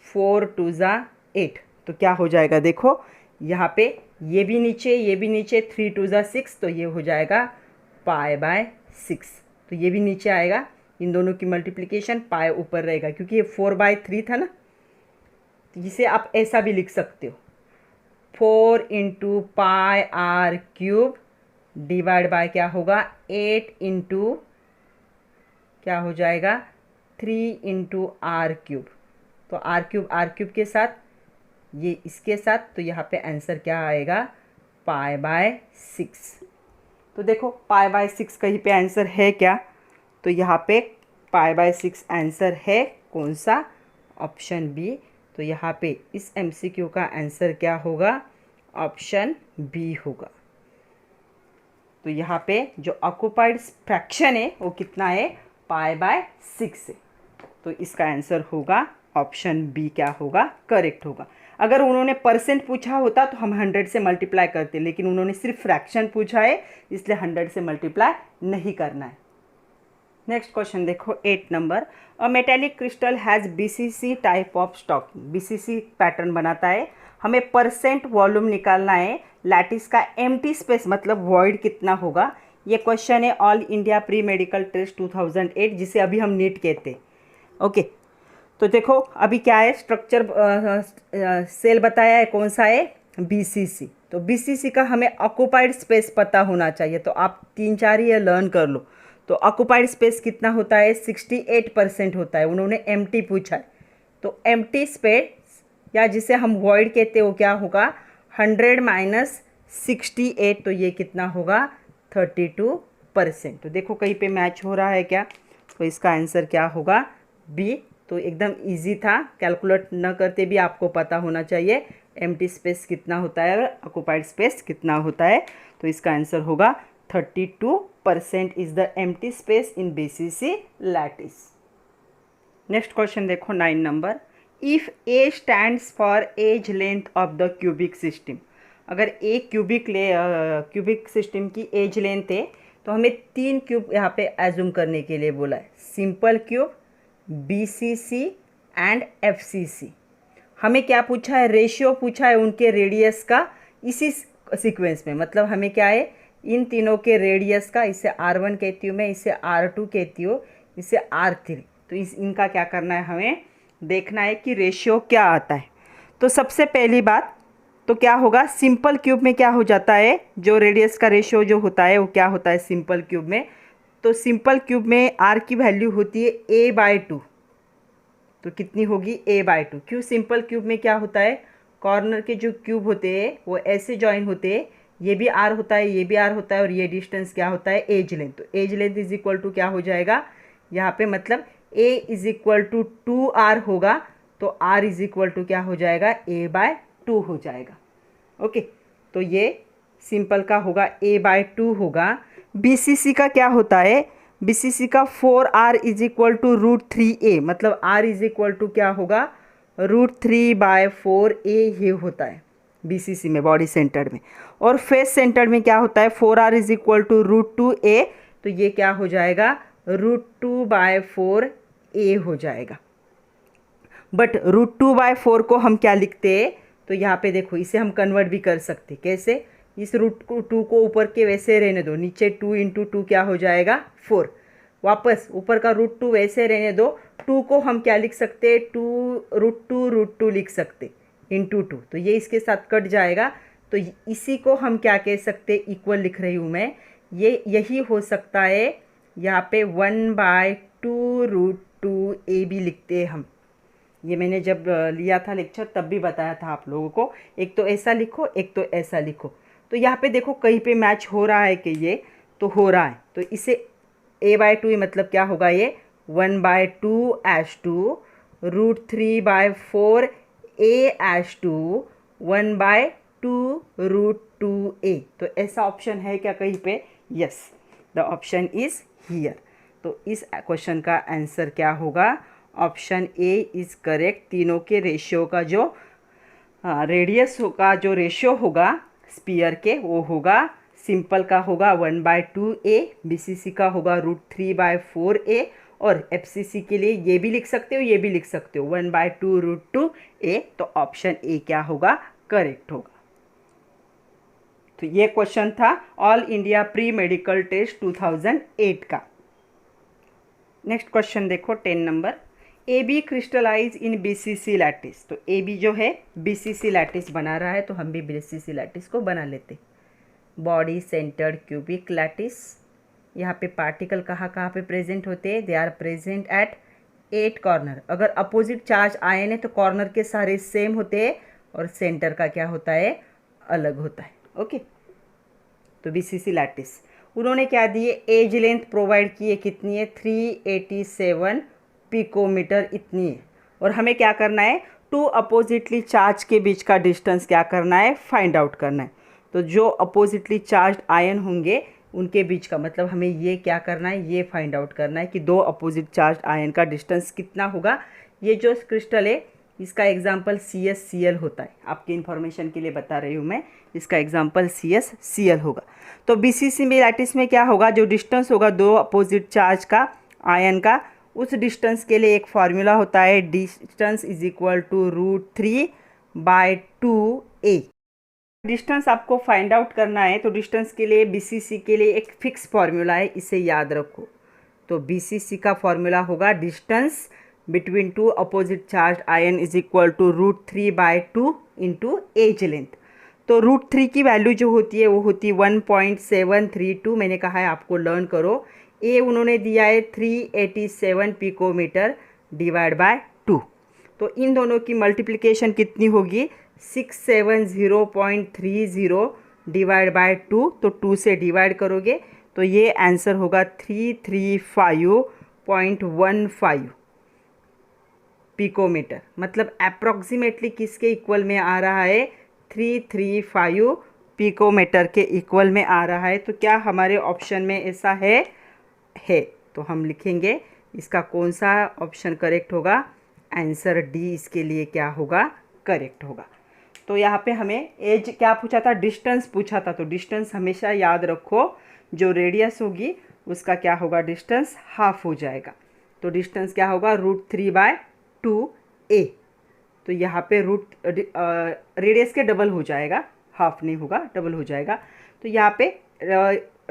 4 2 जा 8। तो क्या हो जाएगा देखो, यहाँ पे ये भी नीचे 3 2 जा 6, तो ये हो जाएगा π/6। तो ये भी नीचे आएगा, इन दोनों की मल्टीप्लिकेशन पाई ऊपर रहेगा क्योंकि ये 4/3 था ना। तो जिसे आप ऐसा भी लिख सकते हो 4 × πr³ डिवाइड बाय क्या होगा 8 × क्या हो जाएगा 3 × r³। तो r³ के साथ ये इसके साथ, तो यहाँ पे आंसर क्या आएगा π/6। तो देखो π/6 कहीं पे आंसर है क्या, तो यहाँ पे π/6 आंसर है कौन सा, ऑप्शन बी। तो यहाँ पे इस MCQ का आंसर क्या होगा, ऑप्शन बी होगा। तो यहाँ पे जो ऑक्युपाइड फ्रैक्शन है वो कितना है π/6 है। तो इसका आंसर होगा ऑप्शन बी, क्या होगा करेक्ट होगा। अगर उन्होंने परसेंट पूछा होता तो हम 100 से मल्टीप्लाई करते, लेकिन उन्होंने सिर्फ फ्रैक्शन पूछा है इसलिए 100 से मल्टीप्लाई नहीं करना है। नेक्स्ट क्वेश्चन देखो 8 number. A metallic crystal has BCC type of stocking. BCC pattern बनाता है, हमें परसेंट वॉल्यूम निकालना है, लैटिस का एम्प्टी स्पेस मतलब वॉइड कितना होगा। ये क्वेश्चन है all India pre medical test 2008, जिसे अभी हम नीट कहते हैं। ओके, तो देखो अभी क्या है, स्ट्रक्चर सेल बताया है, कौन सा है BCC। तो BCC का हमें ऑक्युपाइड स्पेस पता होना चाहिए, तो आप 3-4 ये लर्न कर लो। तो ऑक्युपाइड स्पेस कितना होता है 68% होता है, उन्होंने एम्प्टी पूछा है। तो एम्प्टी स्पेस या जिसे हम वॉइड कहते हैं वो क्या होगा 100 - 68, तो ये कितना होगा 32%। तो देखो कहीं पे मैच हो रहा है क्या, तो इसका आंसर क्या होगा बी। तो एकदम इजी था, कैलकुलेट न करते भी आपको पता होना चाहिए एम्प्टी स्पेस कितना होता है और ऑक्युपाइड स्पेस कितना होता है। तो इसका आंसर होगा 32% is the empty space in BCC lattice. Next question देखो 9 number. If A stands for edge length of the cubic system. अगर A क्यूबिक सिस्टम की एज लेंथ है तो हमें 3 क्यूब यहाँ पे एज्यूम करने के लिए बोला है, simple cube, BCC and FCC। हमें क्या पूछा है, रेशियो पूछा है उनके रेडियस का इसी सीक्वेंस में। मतलब हमें क्या है इन तीनों के रेडियस का, इसे R1 कहती हूँ मैं, इसे R2 कहती हूँ, इसे R3। तो इनका क्या करना है, हमें देखना है कि रेशियो क्या आता है। तो सबसे पहली बात तो क्या होगा, सिंपल क्यूब में क्या हो जाता है, जो रेडियस का रेशियो जो होता है वो क्या होता है सिंपल क्यूब में। तो सिंपल क्यूब में R की वैल्यू होती है a/2। तो कितनी होगी a/2। क्यों, सिंपल क्यूब में क्या होता है, कॉर्नर के जो क्यूब होते हैं वो ऐसे जॉइन होते हैं, ये भी R होता है, ये भी R होता है, और ये डिस्टेंस क्या होता है एज लेंथ। तो edge length is equal to क्या हो जाएगा यहाँ पे, मतलब a is equal to 2R होगा, तो R इज इक्वल टू क्या हो जाएगा a/2 हो जाएगा। ओके, तो ये सिंपल का होगा a/2 होगा। BCC का क्या होता है, BCC का 4R is equal to √3a, मतलब R इज इक्वल टू क्या होगा √3/4a ये होता है। BCC में, बॉडी सेंटर्ड में। और फेस सेंटर्ड में क्या होता है, 4r is equal to √2a, तो ये क्या हो जाएगा, √2/4a हो जाएगा। बट √2/4 को हम क्या लिखते हैं, तो यहाँ पे देखो इसे हम कन्वर्ट भी कर सकते, कैसे, इस √2 को ऊपर के वैसे रहने दो, नीचे 2 × 2 क्या हो जाएगा 4, वापस ऊपर का √2 वैसे रहने दो, 2 को हम क्या लिख सकते, √2 लिख सकते × 2, तो ये इसके साथ कट जाएगा, तो इसी को हम क्या कह सकते, इक्वल लिख रही हूँ मैं, ये यही हो सकता है, यहाँ पे 1/2 √2a भी लिखते हैं हम। ये मैंने जब लिया था लेक्चर तब भी बताया था आप लोगों को, एक तो ऐसा लिखो, एक तो ऐसा लिखो। तो यहाँ पे देखो कहीं पे मैच हो रहा है कि ये तो हो रहा है, तो इसे a/2 मतलब क्या होगा, ये 1/2 √3/4 a/2 1/2 √2a। तो ऐसा ऑप्शन है क्या कहीं पे, yes, the option is here. तो इस क्वेश्चन का आंसर क्या होगा, ऑप्शन ए इज करेक्ट। तीनों के रेशियो का जो रेडियस का जो रेशियो होगा स्पीयर के, वो होगा, सिंपल का होगा 1/2a, BCC का होगा √3/4a, और FCC के लिए ये भी लिख सकते हो, ये भी लिख सकते हो 1/2 √2a। तो ऑप्शन ए क्या होगा, करेक्ट होगा। तो ये क्वेश्चन था all India pre medical test 2008 का। नेक्स्ट क्वेश्चन देखो 10 number, AB crystallize in BCC lattice. तो AB जो है BCC लैटिस बना रहा है, तो हम भी BCC लैटिस को बना लेते। बॉडी सेंटर्ड क्यूबिक लैटिस, यहाँ पे पार्टिकल कहाँ पे प्रेजेंट होते हैं, they are present at 8 corner. अगर अपोजिट चार्ज आयन है तो कॉर्नर के सारे सेम होते हैं और सेंटर का क्या होता है, अलग होता है। ओके, तो BCC लैटिस उन्होंने क्या दिए, एज लेंथ प्रोवाइड की है, कितनी है, 387 पिकोमीटर इतनी है। और हमें क्या करना है, 2 अपोजिटली चार्ज के बीच का डिस्टेंस क्या करना है, फाइंड आउट करना है। तो जो अपोजिटली चार्ज आयन होंगे उनके बीच का, मतलब हमें ये क्या करना है, ये फाइंड आउट करना है कि 2 अपोजिट चार्ज आयन का डिस्टेंस कितना होगा। ये जो क्रिस्टल है इसका एग्जाम्पल CsCl होता है, आपकी इन्फॉर्मेशन के लिए बता रही हूँ मैं, इसका एग्जाम्पल CsCl होगा। तो BCC में लैटिस में क्या होगा, जो डिस्टेंस होगा 2 अपोजिट चार्ज का आयन का, उस डिस्टेंस के लिए एक फार्मूला होता है, distance is equal to √3/2a। Distance आपको फाइंड आउट करना है, तो डिस्टेंस के लिए BCC के लिए एक फिक्स फार्मूला है, इसे याद रखो। तो BCC का फार्मूला होगा distance between 2 opposite charge ion is equal to √3/2 into edge length. तो √3 की वैल्यू जो होती है वो होती है 1.732, मैंने कहा है आपको लर्न करो। ए उन्होंने दिया है 387 पिकोमीटर डिवाइड बाय 2, तो इन दोनों की मल्टीप्लिकेशन कितनी होगी, 670.30 डिवाइड बाय 2, तो 2 से डिवाइड करोगे तो ये आंसर होगा 335.15 पिकोमीटर, मतलब अप्रॉक्सीमेटली किसके इक्वल में आ रहा है, 335 पिकोमीटर के इक्वल में आ रहा है। तो क्या हमारे ऑप्शन में ऐसा है, तो हम लिखेंगे इसका कौन सा ऑप्शन करेक्ट होगा, आंसर डी इसके लिए क्या होगा, करेक्ट होगा। तो यहाँ पे हमें एज क्या पूछा था, डिस्टेंस पूछा था, तो डिस्टेंस हमेशा याद रखो, जो रेडियस होगी उसका क्या होगा, डिस्टेंस हाफ हो जाएगा। तो डिस्टेंस क्या होगा, √3/2a। तो यहाँ पे रेडियस के डबल हो जाएगा, हाफ नहीं होगा, डबल हो जाएगा। तो यहाँ पे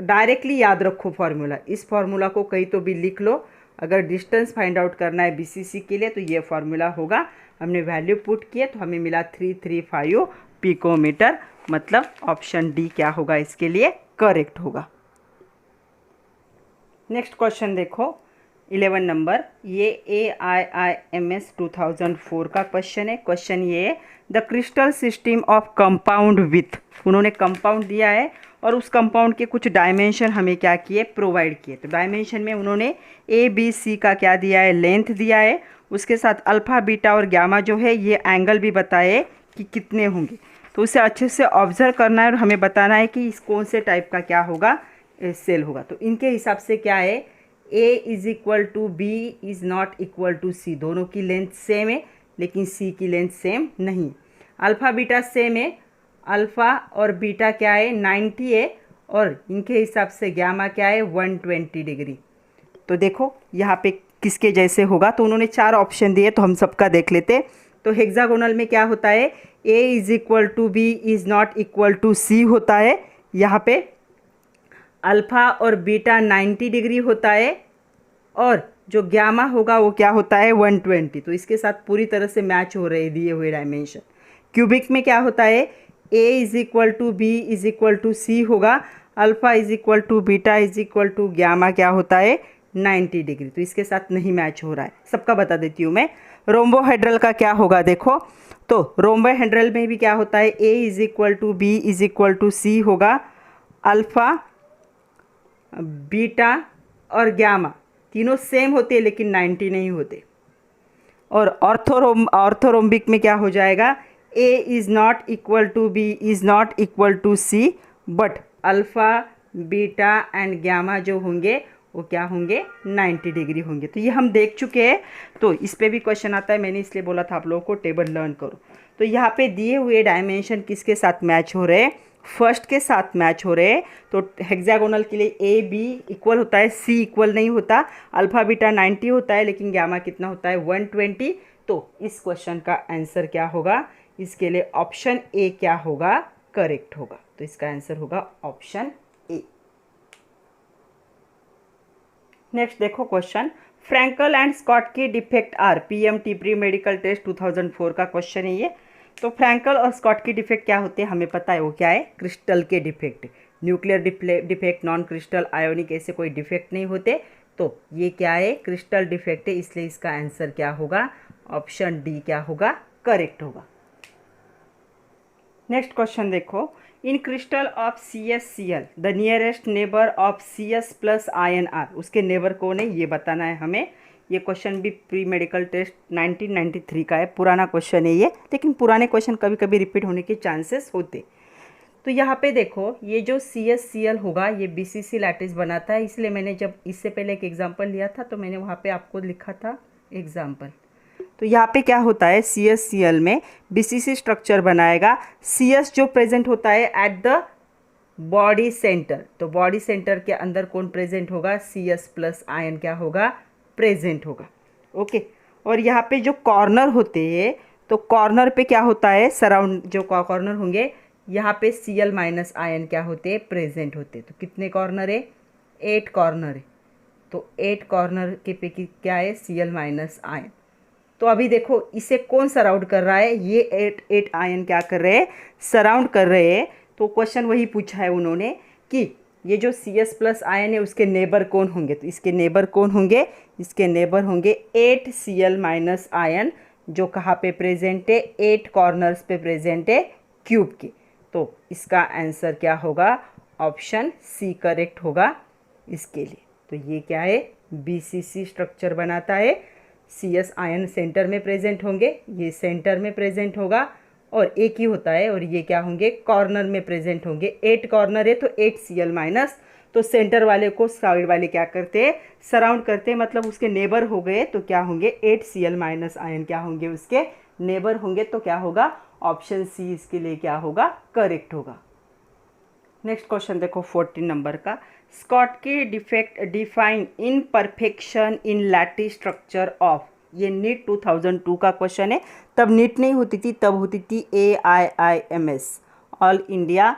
डायरेक्टली याद रखो फार्मूला, इस फार्मूला को कहीं तो भी लिख लो। अगर डिस्टेंस फाइंड आउट करना है BCC के लिए तो ये फार्मूला होगा, हमने वैल्यू पुट किए तो हमें मिला 335 पिकोमीटर, मतलब ऑप्शन डी क्या होगा, इसके लिए करेक्ट होगा। नेक्स्ट क्वेश्चन देखो 11 नंबर, ये AIIMS 2004 का क्वेश्चन है। क्वेश्चन ये है, the crystal system of compound with, उन्होंने कंपाउंड दिया है और उस कंपाउंड के कुछ डायमेंशन हमें क्या किए, प्रोवाइड किए। तो डायमेंशन में उन्होंने ABC का क्या दिया है, लेंथ दिया है, उसके साथ अल्फ़ा बीटा और गामा जो है ये एंगल भी बताए कि कितने होंगे। तो उसे अच्छे से ऑब्जर्व करना है और हमें बताना है कि इस कौन से टाइप का क्या होगा, सेल होगा। तो इनके हिसाब से क्या है, A is equal to B is not equal to C, दोनों की लेंथ सेम है लेकिन C की लेंथ सेम नहीं। अल्फ़ा बीटा सेम है अल्फ़ा और बीटा क्या है 90 है, और इनके हिसाब से गामा क्या है 120 डिग्री। तो देखो यहाँ पे किसके जैसे होगा, तो उन्होंने 4 ऑप्शन दिए, तो हम सबका देख लेते। तो हेक्सागोनल में क्या होता है, A is equal to B is not equal to C होता है। यहाँ पे अल्फ़ा और बीटा 90 डिग्री होता है, और जो गामा होगा वो क्या होता है 120। तो इसके साथ पूरी तरह से मैच हो रहे दिए हुए डायमेंशन। क्यूबिक में क्या होता है, A is equal to B is equal to C होगा, alpha is equal to beta is equal to gamma क्या होता है 90 डिग्री। तो इसके साथ नहीं मैच हो रहा है, सबका बता देती हूँ मैं। रोम्बोहेड्रल का क्या होगा देखो, तो रोम्बोहेड्रल में भी क्या होता है, A is equal to B is equal to C होगा, अल्फ़ा बीटा और गामा तीनों सेम होते हैं लेकिन 90 नहीं होते। और ऑर्थोरोम्बिक में क्या हो जाएगा, A is not equal to B is not equal to C, but alpha beta and gamma जो होंगे वो क्या होंगे 90 डिग्री होंगे। तो ये हम देख चुके हैं, तो इस पे भी क्वेश्चन आता है, मैंने इसलिए बोला था आप लोगों को टेबल लर्न करो। तो यहाँ पे दिए हुए डायमेंशन किसके साथ मैच हो रहे हैं, फर्स्ट के साथ मैच हो रहे हैं। तो हेक्सागोनल के लिए ए बी इक्वल होता है, सी इक्वल नहीं होता, अल्फ़ा बीटा 90 होता है लेकिन गामा कितना होता है 120। तो इस क्वेश्चन का आंसर क्या होगा, इसके लिए ऑप्शन ए क्या होगा, करेक्ट होगा। तो इसका आंसर होगा ऑप्शन ए। नेक्स्ट देखो question, Frenkel and Schottky defect are PMT pre medical test 2004 का क्वेश्चन है ये। तो फ्रैंकल और स्कॉटकी डिफेक्ट क्या होते हैं हमें पता है, वो क्या है क्रिस्टल के defect, nuclear defect, non crystal, ionic ऐसे कोई डिफेक्ट नहीं होते। तो ये क्या है क्रिस्टल डिफेक्ट है, इसलिए इसका आंसर क्या होगा, ऑप्शन डी क्या होगा, करेक्ट होगा। नेक्स्ट क्वेश्चन देखो, in crystal of CsCl the nearest neighbour of Cs plus InR, उसके नेबर कौन है ये बताना है हमें। ये क्वेश्चन भी प्री मेडिकल टेस्ट 1993 का है, पुराना क्वेश्चन है ये, लेकिन पुराने क्वेश्चन कभी कभी रिपीट होने के चांसेस होते। तो यहाँ पे देखो ये जो CsCl होगा ये BCC लैटिस बनाता है, इसलिए मैंने जब इससे पहले एक एग्जाम्पल लिया था तो मैंने वहाँ पे आपको लिखा था एग्जाम्पल। तो यहाँ पे क्या होता है CsCl में BCC स्ट्रक्चर बनाएगा, Cs जो प्रेजेंट होता है एट द बॉडी सेंटर, तो बॉडी सेंटर के अंदर कौन प्रेजेंट होगा, Cs प्लस आयन क्या होगा, प्रेजेंट होगा। ओके, और यहाँ पे जो कॉर्नर होते हैं, तो कॉर्नर पे क्या होता है, सराउंड जो कॉर्नर होंगे यहाँ पे Cl माइनस आयन क्या होते हैं, प्रेजेंट होते। तो कितने कॉर्नर है, 8 कॉर्नर है। तो 8 कॉर्नर के पे क्या है, Cl माइनस आयन। तो अभी देखो इसे कौन सराउंड कर रहा है, ये 8 आयन क्या कर रहे हैं, सराउंड कर रहे हैं। तो क्वेश्चन वही पूछा है उन्होंने कि ये जो Cs प्लस आयन है उसके नेबर कौन होंगे। तो इसके नेबर कौन होंगे, इसके नेबर होंगे 8 Cl माइनस आयन, जो कहाँ पे प्रेजेंट है, 8 कॉर्नर्स पे प्रेजेंट है क्यूब के। तो इसका आंसर क्या होगा, ऑप्शन सी करेक्ट होगा इसके लिए। तो ये क्या है, BCC स्ट्रक्चर बनाता है, Cs आयन सेंटर में प्रेजेंट होंगे, ये सेंटर में प्रेजेंट होगा, और एक ही होता है, और ये क्या होंगे, कॉर्नर में प्रेजेंट होंगे। 8 कॉर्नर है तो 8 Cl माइनस, तो सेंटर वाले को साइड वाले क्या करते हैं, सराउंड करते हैं, मतलब उसके नेबर हो गए। तो क्या होंगे 8 Cl माइनस आयन क्या होंगे, उसके नेबर होंगे। तो क्या होगा, ऑप्शन सी इसके लिए क्या होगा, करेक्ट होगा। नेक्स्ट क्वेश्चन देखो 14 नंबर का, Schottky defect define in perfection in lattice structure of, ये नीट 2002 का क्वेश्चन है। तब नीट नहीं होती थी, तब होती थी AIIMS, ऑल इंडिया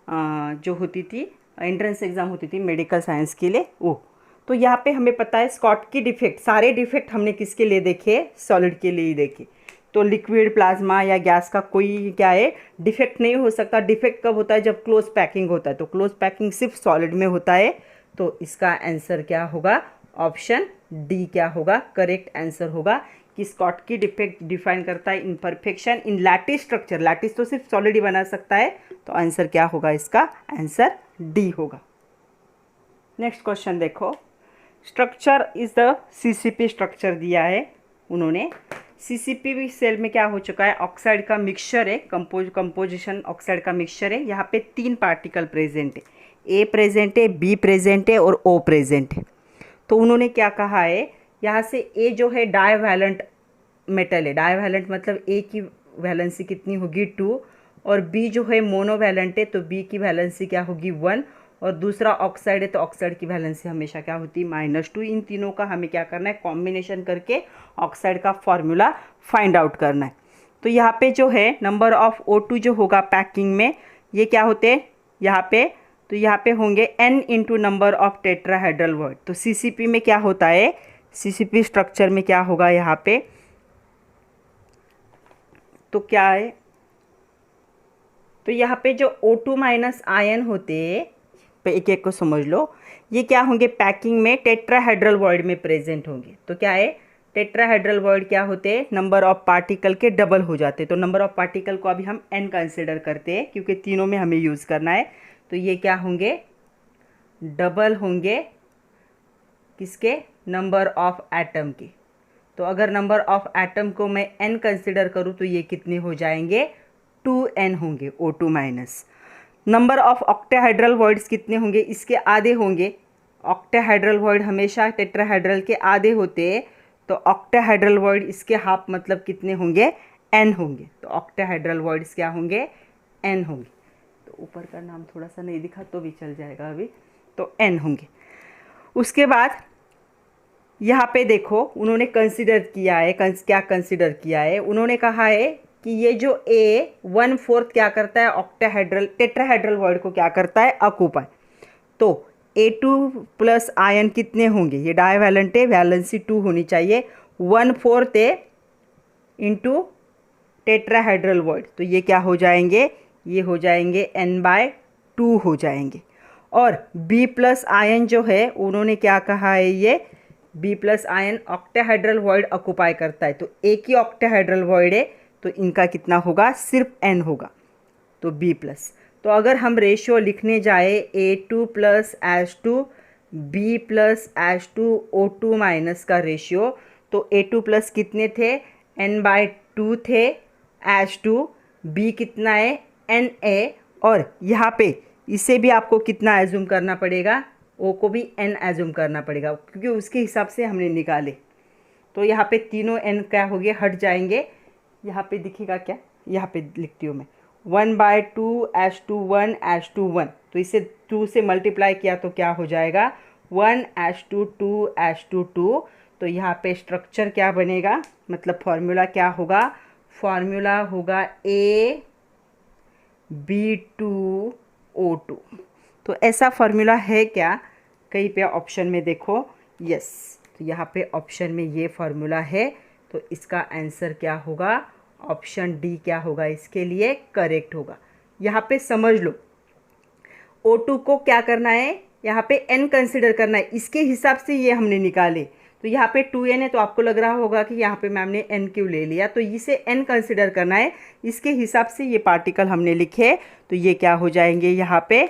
जो होती थी एंट्रेंस एग्जाम होती थी मेडिकल साइंस के लिए वो। तो यहाँ पे हमें पता है स्कॉटकी डिफेक्ट, सारे डिफेक्ट हमने किसके लिए देखे, सॉलिड के लिए ही देखे। तो लिक्विड, प्लाज्मा या गैस का कोई क्या है डिफेक्ट नहीं हो सकता। डिफेक्ट कब होता है, जब क्लोज पैकिंग होता है। तो क्लोज पैकिंग सिर्फ सॉलिड में होता है। तो इसका आंसर क्या होगा, ऑप्शन डी क्या होगा, करेक्ट आंसर होगा कि स्कॉटकी डिफेक्ट डिफाइन करता है imperfection in lattice structure. Lattice तो सिर्फ सॉलिड ही बना सकता है। तो आंसर क्या होगा, इसका आंसर डी होगा। नेक्स्ट क्वेश्चन देखो, structure is the CCP structure दिया है उन्होंने। CCP सेल में क्या हो चुका है, ऑक्साइड का मिक्सचर है, कंपोजिशन ऑक्साइड का मिक्सचर है। यहाँ पे 3 पार्टिकल प्रेजेंट है, A प्रेजेंट है, B प्रेजेंट है और O प्रेजेंट है। तो उन्होंने क्या कहा है, यहाँ से A जो है डाईवैलेंट मेटल है। डाईवैलेंट मतलब A की वैलेंसी कितनी होगी 2, और बी जो है मोनोवैलेंट है तो बी की वैलेंसी क्या होगी 1, और दूसरा ऑक्साइड है तो ऑक्साइड की वैलेंसी हमेशा क्या होती है -2। इन तीनों का हमें क्या करना है, कॉम्बिनेशन करके ऑक्साइड का फॉर्मूला फाइंड आउट करना है। तो यहाँ पे जो है नंबर ऑफ O2 जो होगा पैकिंग में, ये क्या होते हैं यहाँ पे, तो यहाँ पे होंगे n into number of tetrahedral bond. तो CCP में क्या होता है, CCP स्ट्रक्चर में क्या होगा यहाँ पे, तो क्या है, तो यहाँ पे जो O2 माइनस आयन होते हैं, एक एक को समझ लो, ये क्या होंगे पैकिंग में टेट्राहेड्रल बॉन्ड में प्रेजेंट होंगे। तो क्या है, टेट्राहेड्रल बॉन्ड क्या होते हैं, नंबर ऑफ पार्टिकल के डबल हो जाते हैं। तो नंबर ऑफ पार्टिकल को अभी हम n कंसिडर करते हैं क्योंकि तीनों में हमें यूज़ करना है। तो ये क्या होंगे, डबल होंगे किसके, नंबर ऑफ एटम के। तो अगर नंबर ऑफ एटम को मैं n कंसिडर करूँ तो ये कितने हो जाएंगे, 2n होंगे O2 minus. Number of octahedral bonds कितने होंगे, इसके आधे होंगे। ऑक्टाहेड्रल बॉन्ड हमेशा टेट्राहेड्रल के आधे होते हैं, तो ऑक्टाहेड्रल बॉन्ड इसके हाफ मतलब कितने होंगे, n होंगे। तो ऑक्टाहेड्रल बॉन्ड्स क्या होंगे, n होंगे। तो ऊपर का नाम थोड़ा सा नहीं दिखा तो भी चल जाएगा अभी, तो n होंगे। उसके बाद यहाँ पे देखो उन्होंने कंसिडर किया है, क्या कंसिडर किया है, उन्होंने कहा है कि ये जो A 1/4 क्या करता है, ऑक्टाहेड्रल टेट्राहेड्रल बॉन्ड को क्या करता है, ऑक्यूपाई। तो A2 प्लस आयन कितने होंगे, ये डाइवैलेंट है, वैलेंसी 2 होनी चाहिए, 1/4 है इंटू टेट्राहेड्रल बॉन्ड, तो ये क्या हो जाएंगे, ये हो जाएंगे n/2 हो जाएंगे। और B प्लस आयन जो है उन्होंने क्या कहा है, ये B plus ion octahedral bond occupy करता है, तो एक ही ऑक्टाहेड्रल बॉन्ड है तो इनका कितना होगा, सिर्फ n होगा, तो B प्लस। तो अगर हम रेशियो लिखने जाए A2 plus H2 B plus H2 O2 minus का रेशियो, तो A2 प्लस कितने थे, n/2 थे, H2 B कितना है, Na, और यहाँ पे इसे भी आपको कितना एज्यूम करना पड़ेगा, O को भी n एज्यूम करना पड़ेगा क्योंकि उसके हिसाब से हमने निकाले। तो यहाँ पे तीनों n क्या हो गए, हट जाएंगे। यहाँ पे दिखेगा क्या, यहाँ पे लिखती हूँ मैं 1/2 H2 1 H2 1, तो इसे 2 से मल्टीप्लाई किया तो क्या हो जाएगा, 1 H2 2 H2 2। तो यहाँ पे स्ट्रक्चर क्या बनेगा, मतलब फॉर्मूला क्या होगा, फॉर्मूला होगा AB2O2। तो ऐसा फॉर्मूला है क्या, कहीं पे ऑप्शन में देखो, यस, तो यहाँ पे ऑप्शन में ये फॉर्मूला है, तो इसका आंसर क्या होगा, ऑप्शन डी क्या होगा, इसके लिए करेक्ट होगा। यहाँ पे समझ लो O2 को क्या करना है, यहाँ पे n कंसिडर करना है, इसके हिसाब से ये हमने निकाले। तो यहाँ पे 2n है तो आपको लग रहा होगा कि यहाँ पे मैम ने n क्यों ले लिया, तो इसे n कंसिडर करना है, इसके हिसाब से ये पार्टिकल हमने लिखे। तो ये क्या हो जाएंगे यहाँ पे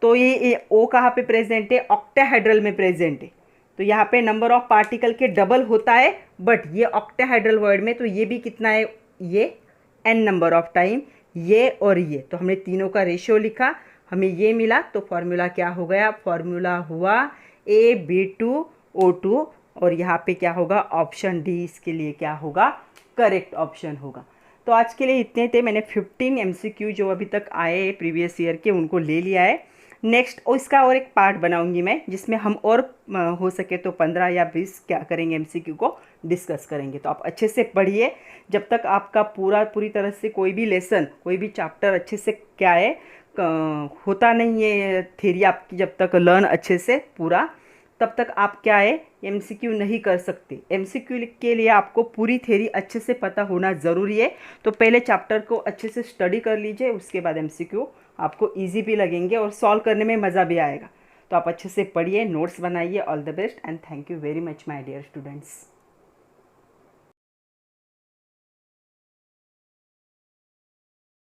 तो ये O कहाँ पे प्रेजेंट है, ऑक्टाहेड्रल में प्रेजेंट है, तो यहाँ पे नंबर ऑफ पार्टिकल के डबल होता है, बट ये ऑक्टाहेड्रल वर्ड में तो ये भी कितना है, ये n नंबर ऑफ टाइम, ये और ये, तो हमने तीनों का रेशियो लिखा, हमें ये मिला, तो फॉर्मूला क्या हो गया, फॉर्मूला हुआ AB2O2, और यहाँ पे क्या होगा, ऑप्शन डी इसके लिए क्या होगा, करेक्ट ऑप्शन होगा। तो आज के लिए इतने थे, मैंने 15 MCQ जो अभी तक आए प्रीवियस ईयर के उनको ले लिया है। नेक्स्ट इसका और एक पार्ट बनाऊंगी मैं, जिसमें हम और हो सके तो 15 या 20 क्या करेंगे, MCQ को डिस्कस करेंगे। तो आप अच्छे से पढ़िए, जब तक आपका पूरी तरह से कोई भी लेसन, कोई भी चैप्टर अच्छे से क्या है होता नहीं है, थ्योरी आपकी जब तक लर्न अच्छे से पूरा, तब तक आप क्या है MCQ नहीं कर सकते। MCQ के लिए आपको पूरी थ्योरी अच्छे से पता होना ज़रूरी है। तो पहले चैप्टर को अच्छे से स्टडी कर लीजिए, उसके बाद MCQ आपको इजी भी लगेंगे और सॉल्व करने में मज़ा भी आएगा। तो आप अच्छे से पढ़िए, नोट्स बनाइए। All the best and thank you very much my dear students.